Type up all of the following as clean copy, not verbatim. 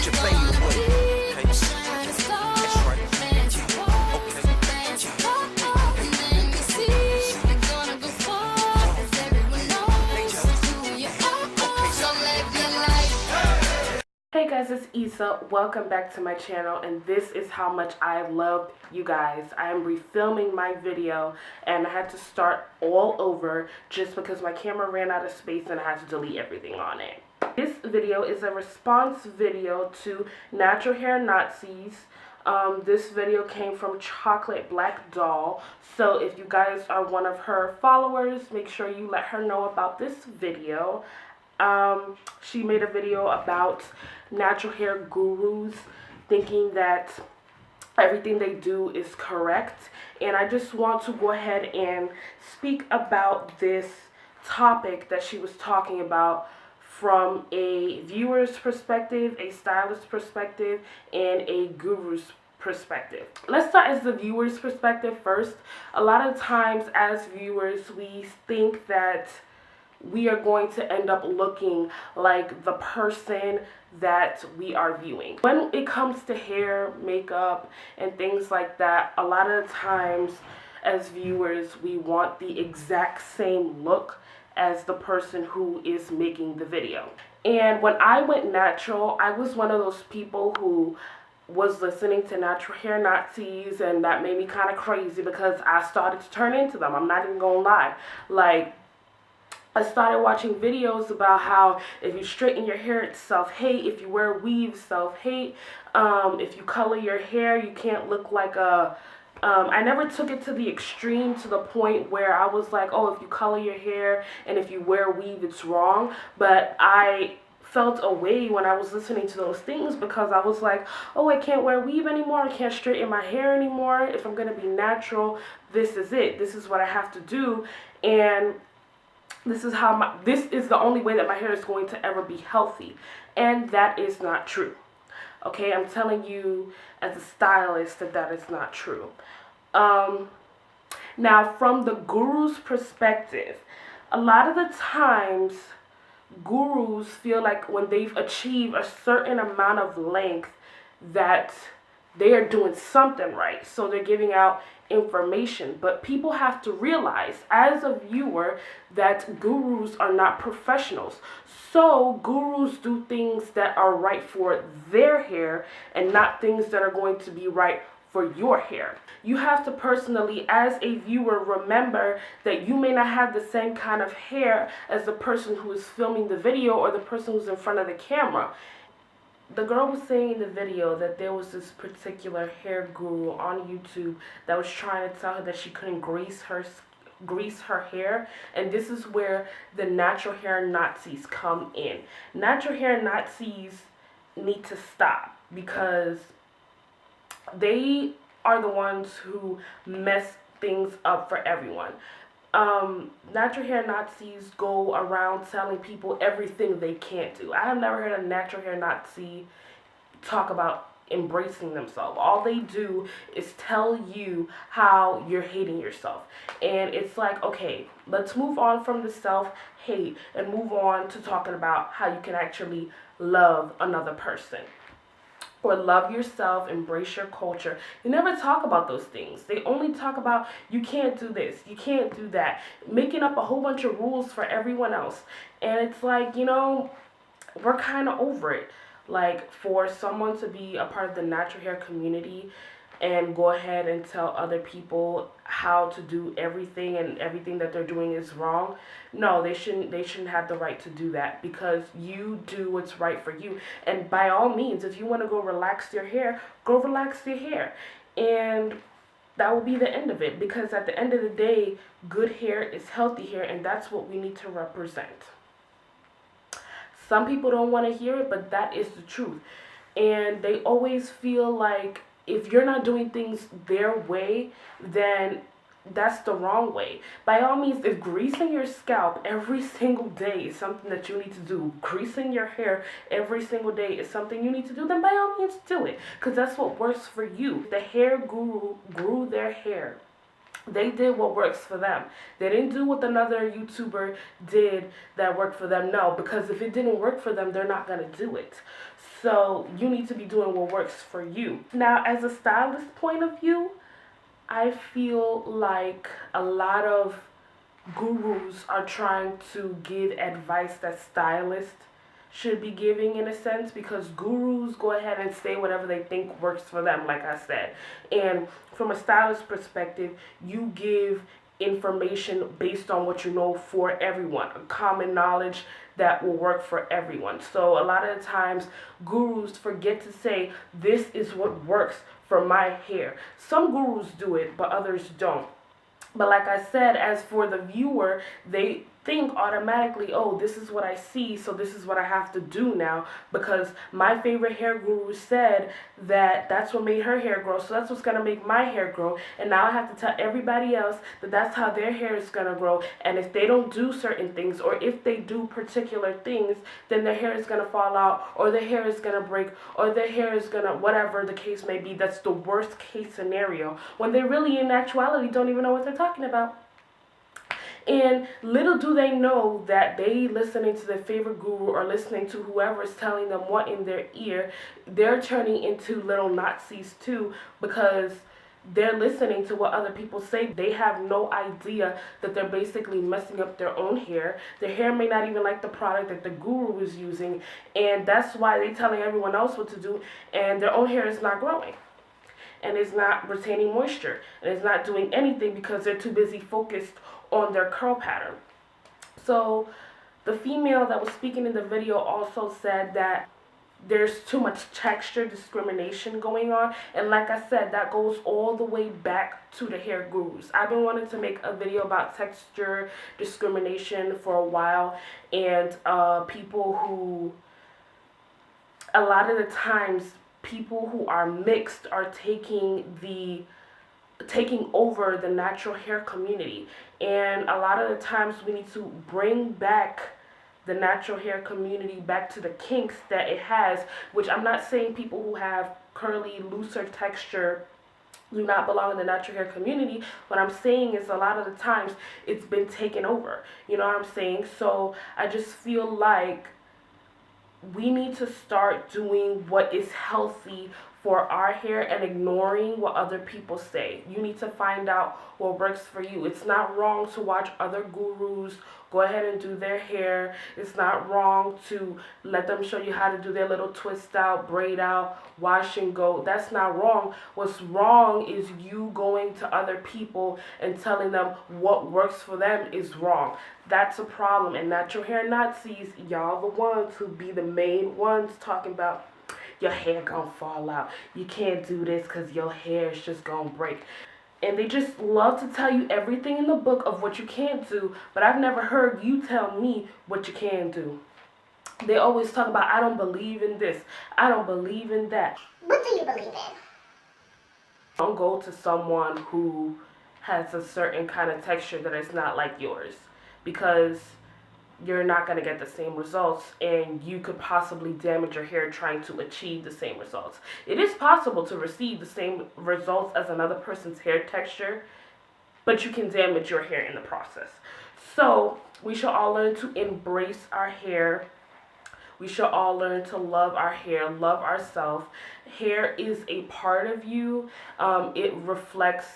you play me the way. Okay, that's right. Hey guys, it's Issa. Welcome back to my channel, and this is how much I love you guys. I am refilming my video and I had to start all over just because my camera ran out of space and I had to delete everything on it. This video is a response video to Natural Hair Nazis. This video came from ChocolateBlackDoll, so if you guys are one of her followers, make sure you let her know about this video. She made a video about natural hair gurus thinking that everything they do is correct, and I just want to go ahead and speak about this topic that she was talking about from a viewer's perspective, a stylist's perspective, and a guru's perspective. Let's start as the viewer's perspective first. A lot of times as viewers we think that we are going to end up looking like the person that we are viewing. When it comes to hair, makeup, and things like that, a lot of times as viewers we want the exact same look as the person who is making the video. And when I went natural, I was one of those people who was listening to Natural Hair Nazis, and that made me kind of crazy because I started to turn into them. I'm not even gonna lie. Like, I started watching videos about how if you straighten your hair, it's self-hate. If you wear weaves, self-hate. If you color your hair, you can't look like a... I never took it to the extreme, to the point where I was like, oh, if you color your hair and if you wear weave, it's wrong. But I felt a way when I was listening to those things because I was like, oh, I can't wear weave anymore. I can't straighten my hair anymore. If I'm going to be natural, this is it. This is what I have to do. And this is the only way that my hair is going to ever be healthy. And that is not true. Okay, I'm telling you as a stylist that is not true. Now, from the guru's perspective, a lot of the times gurus feel like when they've achieved a certain amount of length that they are doing something right. So they're giving out information, but people have to realize as a viewer that gurus are not professionals. So gurus do things that are right for their hair and not things that are going to be right for your hair. You have to personally, as a viewer, remember that you may not have the same kind of hair as the person who is filming the video or the person who's in front of the camera. The girl was saying in the video that there was this particular hair guru on YouTube that was trying to tell her that she couldn't grease her hair, and this is where the natural hair Nazis come in. Natural hair Nazis need to stop because they are the ones who mess things up for everyone. Natural hair Nazis go around telling people everything they can't do. I have never heard a natural hair Nazi talk about embracing themselves. All they do is tell you how you're hating yourself. And it's like, okay, let's move on from the self-hate and move on to talking about how you can actually love another person. Or love yourself, embrace your culture. You never talk about those things. They only talk about you can't do this, you can't do that, making up a whole bunch of rules for everyone else. And it's like, you know, we're kind of over it. Like, for someone to be a part of the natural hair community and go ahead and tell other people how to do everything and everything that they're doing is wrong. No, they shouldn't have the right to do that, because you do what's right for you. And by all means, if you want to go relax your hair, go relax your hair. And that will be the end of it, because at the end of the day, good hair is healthy hair, and that's what we need to represent. Some people don't want to hear it, but that is the truth. And they always feel like if you're not doing things their way, then that's the wrong way. By all means, if greasing your scalp every single day is something that you need to do, greasing your hair every single day is something you need to do, then by all means do it, because that's what works for you. The hair guru grew their hair. They did what works for them. They didn't do what another YouTuber did that worked for them. No, because if it didn't work for them, they're not going to do it. So you need to be doing what works for you. Now, as a stylist point of view, I feel like a lot of gurus are trying to give advice that stylists should be giving, in a sense, because gurus go ahead and say whatever they think works for them, like I said. And from a stylist perspective, you give information based on what you know for everyone, a common knowledge that will work for everyone. So a lot of the times gurus forget to say this is what works for my hair. Some gurus do it, but others don't. But like I said, as for the viewer, they think automatically, oh, this is what I see, so this is what I have to do now, because my favorite hair guru said that that's what made her hair grow, so that's what's going to make my hair grow, and now I have to tell everybody else that that's how their hair is going to grow, and if they don't do certain things, or if they do particular things, then their hair is going to fall out, or their hair is going to break, or their hair is going to, whatever the case may be. That's the worst case scenario, when they really in actuality don't even know what they're talking about. And little do they know that they listening to their favorite guru or listening to whoever is telling them what in their ear, they're turning into little Nazis too, because they're listening to what other people say. They have no idea that they're basically messing up their own hair. Their hair may not even like the product that the guru is using, and that's why they're telling everyone else what to do, and their own hair is not growing. And it's not retaining moisture, and it's not doing anything because they're too busy focused on their curl pattern. So the female that was speaking in the video also said that there's too much texture discrimination going on, and like I said, that goes all the way back to the hair gurus. I've been wanting to make a video about texture discrimination for a while, and people who, a lot of the times, people who are mixed are taking over the natural hair community, and a lot of the times we need to bring back the natural hair community back to the kinks that it has, which I'm not saying people who have curly, looser texture do not belong in the natural hair community. What I'm saying is a lot of the times it's been taken over. You know what I'm saying? So I just feel like we need to start doing what is healthy for our hair and ignoring what other people say. You need to find out what works for you. It's not wrong to watch other gurus go ahead and do their hair. It's not wrong to let them show you how to do their little twist out, braid out, wash and go. That's not wrong. What's wrong is you going to other people and telling them what works for them is wrong. That's a problem. And natural hair Nazis, y'all the ones who be the main ones talking about your hair gonna fall out. You can't do this because your hair is just gonna break. And they just love to tell you everything in the book of what you can't do, but I've never heard you tell me what you can do. They always talk about, I don't believe in this, I don't believe in that. What do you believe in? Don't go to someone who has a certain kind of texture that is not like yours, because you're not going to get the same results, and you could possibly damage your hair trying to achieve the same results. It is possible to receive the same results as another person's hair texture, but you can damage your hair in the process. So we should all learn to embrace our hair. We should all learn to love our hair, love ourselves. Hair is a part of you. It reflects,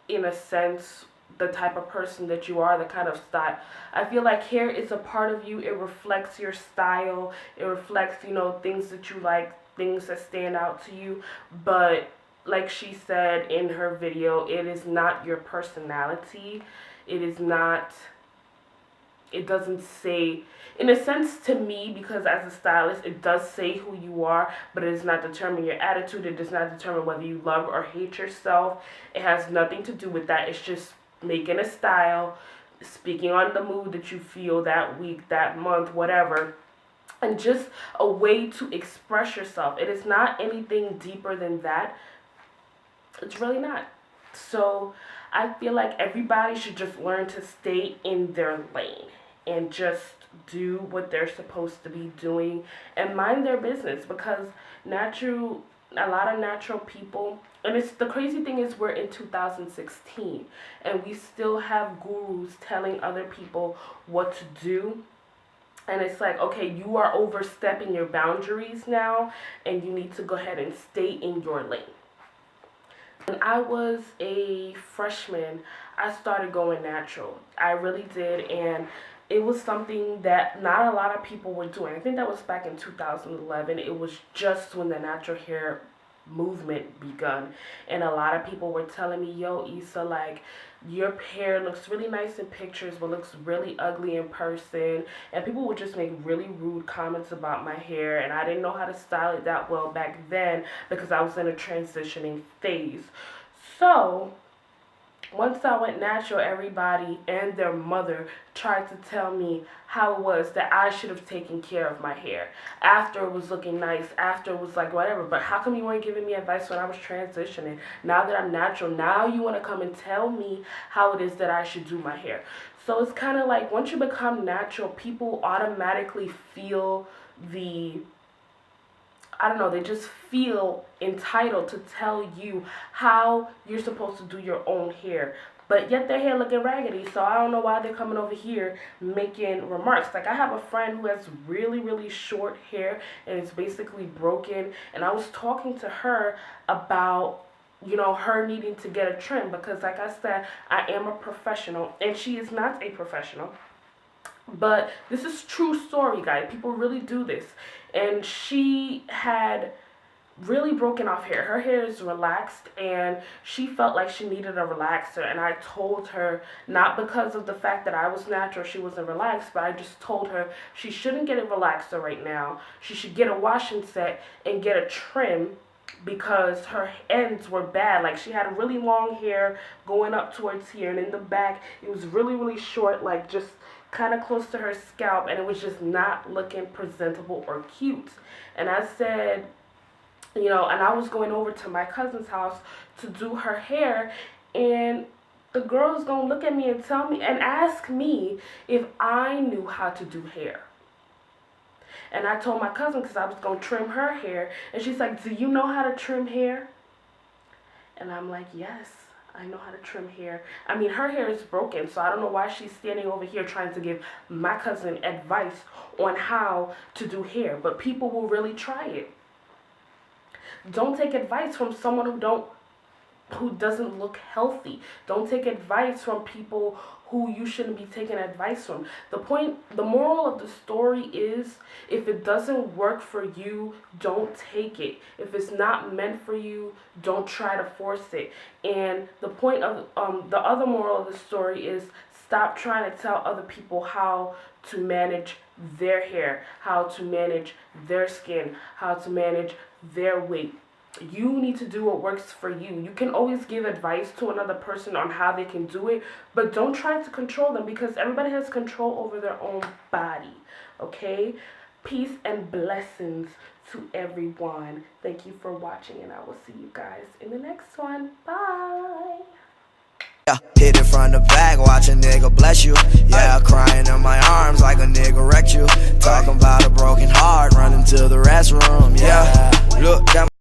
in a sense, the type of person that you are, the kind of style. I feel like hair is a part of you. It reflects your style. It reflects, things that you like, things that stand out to you. But like she said in her video, it is not your personality. It doesn't say, in a sense to me, because as a stylist, it does say who you are, but it does not determine your attitude. It does not determine whether you love or hate yourself. It has nothing to do with that. It's just making a style, speaking on the mood that you feel that week, that month, whatever, and just a way to express yourself. It is not anything deeper than that. It's really not. So I feel like everybody should just learn to stay in their lane and just do what they're supposed to be doing and mind their business, because a lot of natural people, and it's the crazy thing is we're in 2016 and we still have gurus telling other people what to do And it's like, okay, you are overstepping your boundaries now, and you need to go ahead and stay in your lane. When I was a freshman, I started going natural. I really did, and it was something that not a lot of people were doing. I think that was back in 2011. It was just when the natural hair movement begun, and a lot of people were telling me, yo, Issa, like, your hair looks really nice in pictures but looks really ugly in person. And people would just make really rude comments about my hair, and I didn't know how to style it that well back then because I was in a transitioning phase. So once I went natural, everybody and their mother tried to tell me how it was that I should have taken care of my hair. After it was looking nice, after it was like whatever, but how come you weren't giving me advice when I was transitioning? Now that I'm natural, now you want to come and tell me how it is that I should do my hair. So it's kind of like once you become natural, people automatically feel they just feel entitled to tell you how you're supposed to do your own hair. But yet their hair looking raggedy, so I don't know why they're coming over here making remarks. Like, I have a friend who has really, really short hair, and it's basically broken. And I was talking to her about, you know, her needing to get a trim because, like I said, I am a professional, and she is not a professional. But this is true story, guys. People really do this. And she had really broken off hair. Her hair is relaxed, and she felt like she needed a relaxer. And I told her, not because of the fact that I was natural, she wasn't relaxed, but I just told her she shouldn't get a relaxer right now. She should get a washing set and get a trim because her ends were bad. Like, she had really long hair going up towards here, and in the back it was really, really short, like just kind of close to her scalp, and it was just not looking presentable or cute. And I said, you know, and I was going over to my cousin's house to do her hair, and the girl's gonna look at me and tell me and ask me if I knew how to do hair. And I told my cousin, because I was gonna trim her hair, and she's like, do you know how to trim hair? And I'm like, yes, I know how to trim hair. I mean, her hair is broken, so I don't know why she's standing over here trying to give my cousin advice on how to do hair. But people will really try it. Don't take advice from someone who doesn't look healthy. Don't take advice from people who you shouldn't be taking advice from. The moral of the story is, if it doesn't work for you, don't take it. If it's not meant for you, don't try to force it. And the point of the other moral of the story is, stop trying to tell other people how to manage their hair, how to manage their skin, how to manage their weight. You need to do what works for you. You can always give advice to another person on how they can do it, but don't try to control them, because everybody has control over their own body, okay? Peace and blessings to everyone. Thank you for watching, and I will see you guys in the next one. Bye. Yeah, hit it from the back, watch a nigga bless you. Yeah, crying in my arms like a nigga wrecked you. Talking about a broken heart, running to the restroom. Yeah, look, that